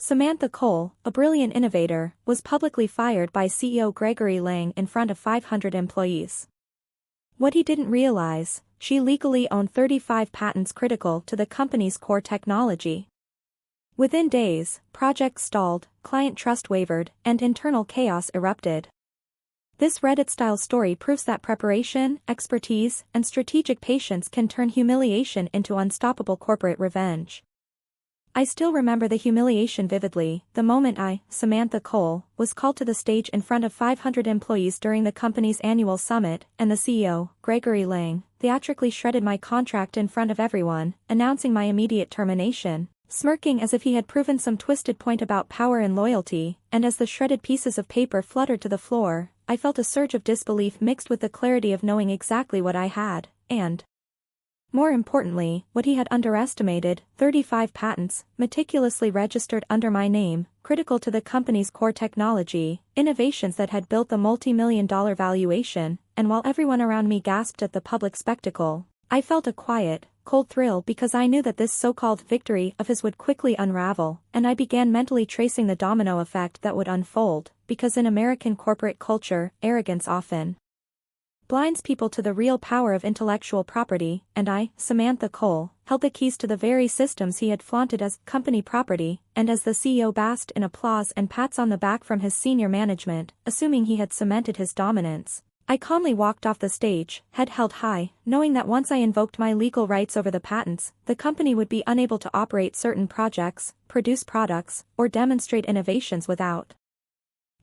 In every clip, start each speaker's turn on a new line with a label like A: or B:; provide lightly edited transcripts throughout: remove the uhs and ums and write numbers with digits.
A: Samantha Cole, a brilliant innovator, was publicly fired by CEO Gregory Lang in front of 500 employees. What he didn't realize, she legally owned 35 patents critical to the company's core technology. Within days, projects stalled, client trust wavered, and internal chaos erupted. This Reddit-style story proves that preparation, expertise, and strategic patience can turn humiliation into unstoppable corporate revenge. I still remember the humiliation vividly, the moment I, Samantha Cole, was called to the stage in front of 500 employees during the company's annual summit, and the CEO, Gregory Lang, theatrically shredded my contract in front of everyone, announcing my immediate termination, smirking as if he had proven some twisted point about power and loyalty, and as the shredded pieces of paper fluttered to the floor, I felt a surge of disbelief mixed with the clarity of knowing exactly what I had, and more importantly, what he had underestimated: 35 patents, meticulously registered under my name, critical to the company's core technology, innovations that had built the multi-million-dollar valuation, and while everyone around me gasped at the public spectacle, I felt a quiet, cold thrill because I knew that this so-called victory of his would quickly unravel, and I began mentally tracing the domino effect that would unfold, because in American corporate culture, arrogance often blinds people to the real power of intellectual property, and I, Samantha Cole, held the keys to the very systems he had flaunted as company property, and as the CEO basked in applause and pats on the back from his senior management, assuming he had cemented his dominance, I calmly walked off the stage, head held high, knowing that once I invoked my legal rights over the patents, the company would be unable to operate certain projects, produce products, or demonstrate innovations without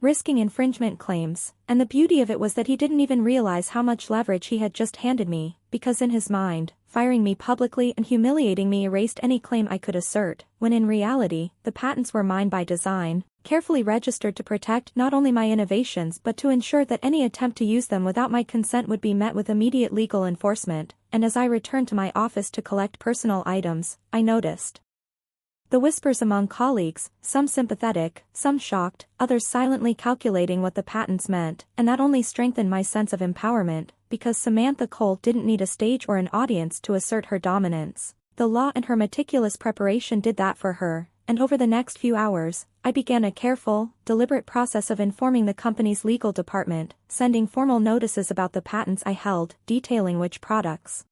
A: risking infringement claims, and the beauty of it was that he didn't even realize how much leverage he had just handed me, because in his mind, firing me publicly and humiliating me erased any claim I could assert, when in reality, the patents were mine by design, carefully registered to protect not only my innovations but to ensure that any attempt to use them without my consent would be met with immediate legal enforcement. And as I returned to my office to collect personal items, I noticed the whispers among colleagues, some sympathetic, some shocked, others silently calculating what the patents meant, and that only strengthened my sense of empowerment, because Samantha Cole didn't need a stage or an audience to assert her dominance. The law and her meticulous preparation did that for her, and over the next few hours, I began a careful, deliberate process of informing the company's legal department, sending formal notices about the patents I held, detailing which products,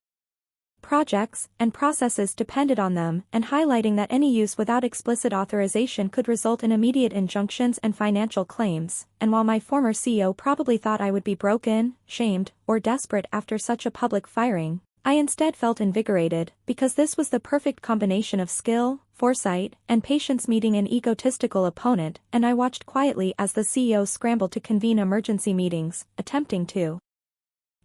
A: projects, and processes depended on them, and highlighting that any use without explicit authorization could result in immediate injunctions and financial claims. And while my former CEO probably thought I would be broken, shamed, or desperate after such a public firing, I instead felt invigorated, because this was the perfect combination of skill, foresight, and patience meeting an egotistical opponent, and I watched quietly as the CEO scrambled to convene emergency meetings, attempting to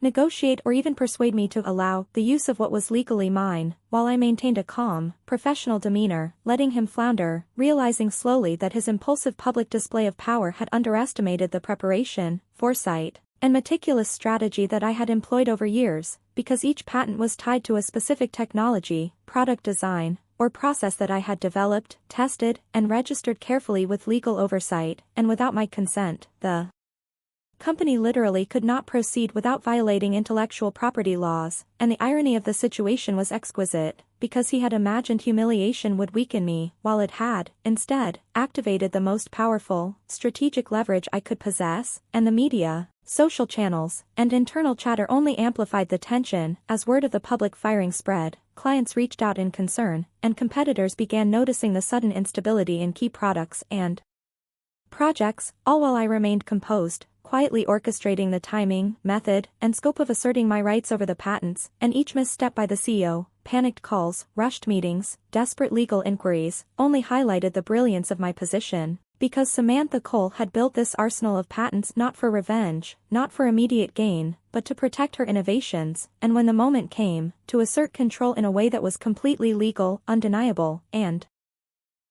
A: negotiate or even persuade me to allow the use of what was legally mine, while I maintained a calm, professional demeanor, letting him flounder, realizing slowly that his impulsive public display of power had underestimated the preparation, foresight, and meticulous strategy that I had employed over years, because each patent was tied to a specific technology, product design, or process that I had developed, tested, and registered carefully with legal oversight, and without my consent, the company literally could not proceed without violating intellectual property laws, and the irony of the situation was exquisite, because he had imagined humiliation would weaken me, while it had, instead, activated the most powerful, strategic leverage I could possess, and the media, social channels, and internal chatter only amplified the tension. As word of the public firing spread, clients reached out in concern, and competitors began noticing the sudden instability in key products and projects, all while I remained composed, quietly orchestrating the timing, method, and scope of asserting my rights over the patents, and each misstep by the CEO, panicked calls, rushed meetings, desperate legal inquiries, only highlighted the brilliance of my position, because Samantha Cole had built this arsenal of patents not for revenge, not for immediate gain, but to protect her innovations, and when the moment came, to assert control in a way that was completely legal, undeniable, and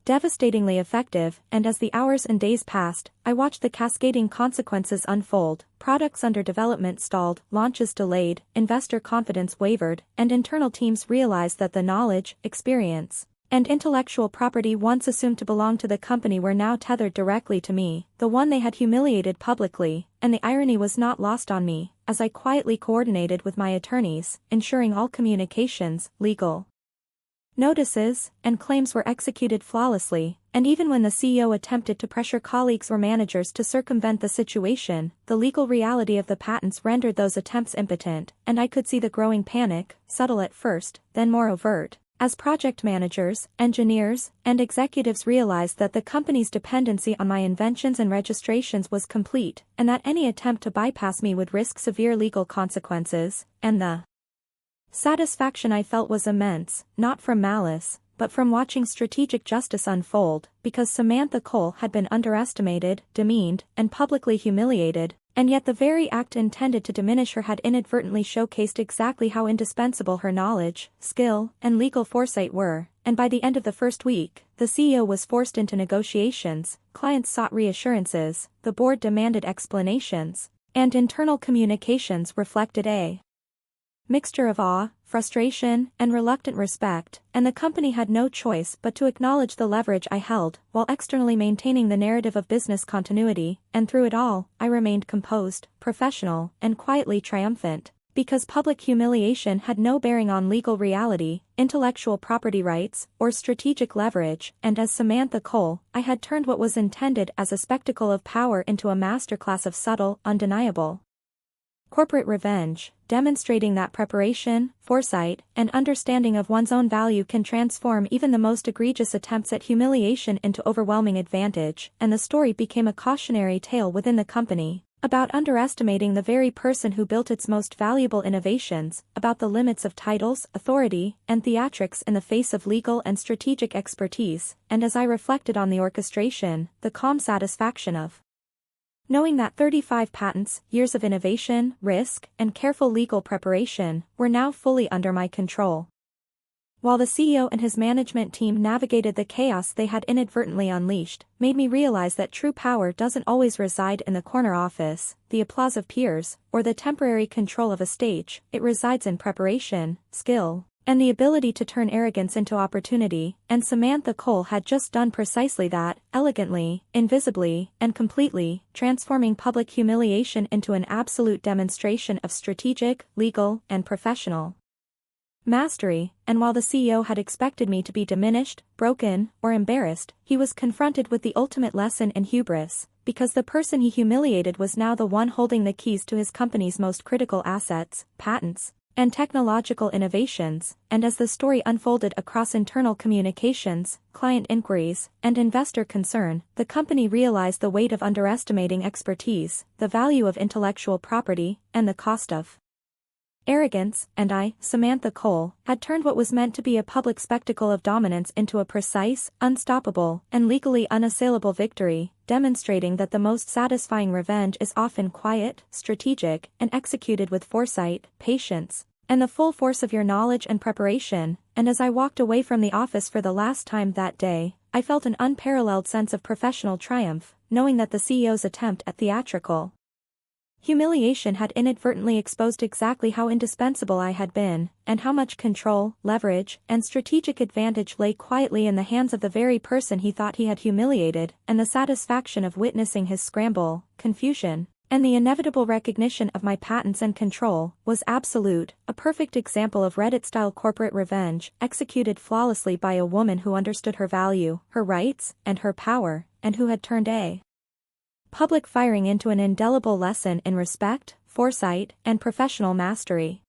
A: devastatingly effective. And as the hours and days passed, I watched the cascading consequences unfold. Products under development stalled, launches delayed, investor confidence wavered, and internal teams realized that the knowledge, experience, and intellectual property once assumed to belong to the company were now tethered directly to me, the one they had humiliated publicly. And the irony was not lost on me, as I quietly coordinated with my attorneys, ensuring all communications, legal, Notices and claims were executed flawlessly, and even when the CEO attempted to pressure colleagues or managers to circumvent the situation, the legal reality of the patents rendered those attempts impotent, and I could see the growing panic, subtle at first, then more overt, as project managers, engineers, and executives realized that the company's dependency on my inventions and registrations was complete, and that any attempt to bypass me would risk severe legal consequences, and the satisfaction I felt was immense, not from malice, but from watching strategic justice unfold, because Samantha Cole had been underestimated, demeaned, and publicly humiliated, and yet the very act intended to diminish her had inadvertently showcased exactly how indispensable her knowledge, skill, and legal foresight were, and by the end of the first week, the CEO was forced into negotiations, clients sought reassurances, the board demanded explanations, and internal communications reflected a mixture of awe, frustration, and reluctant respect, and the company had no choice but to acknowledge the leverage I held, while externally maintaining the narrative of business continuity, and through it all, I remained composed, professional, and quietly triumphant, because public humiliation had no bearing on legal reality, intellectual property rights, or strategic leverage, and as Samantha Cole, I had turned what was intended as a spectacle of power into a masterclass of subtle, undeniable corporate revenge, demonstrating that preparation, foresight, and understanding of one's own value can transform even the most egregious attempts at humiliation into overwhelming advantage, and the story became a cautionary tale within the company, about underestimating the very person who built its most valuable innovations, about the limits of titles, authority, and theatrics in the face of legal and strategic expertise, and as I reflected on the orchestration, the calm satisfaction of knowing that 35 patents, years of innovation, risk, and careful legal preparation, were now fully under my control. While the CEO and his management team navigated the chaos they had inadvertently unleashed, made me realize that true power doesn't always reside in the corner office, the applause of peers, or the temporary control of a stage. It resides in preparation, skill, and the ability to turn arrogance into opportunity, and Samantha Cole had just done precisely that, elegantly, invisibly, and completely, transforming public humiliation into an absolute demonstration of strategic, legal, and professional mastery, and while the CEO had expected me to be diminished, broken, or embarrassed, he was confronted with the ultimate lesson in hubris, because the person he humiliated was now the one holding the keys to his company's most critical assets, patents, and technological innovations, and as the story unfolded across internal communications, client inquiries, and investor concern, the company realized the weight of underestimating expertise, the value of intellectual property, and the cost of arrogance, and I, Samantha Cole, had turned what was meant to be a public spectacle of dominance into a precise, unstoppable, and legally unassailable victory, demonstrating that the most satisfying revenge is often quiet, strategic, and executed with foresight, patience, and the full force of your knowledge and preparation. And as I walked away from the office for the last time that day, I felt an unparalleled sense of professional triumph, knowing that the CEO's attempt at theatrical humiliation had inadvertently exposed exactly how indispensable I had been, and how much control, leverage, and strategic advantage lay quietly in the hands of the very person he thought he had humiliated, and the satisfaction of witnessing his scramble, confusion, and the inevitable recognition of my patents and control, was absolute, a perfect example of Reddit-style corporate revenge, executed flawlessly by a woman who understood her value, her rights, and her power, and who had turned a public firing into an indelible lesson in respect, foresight, and professional mastery.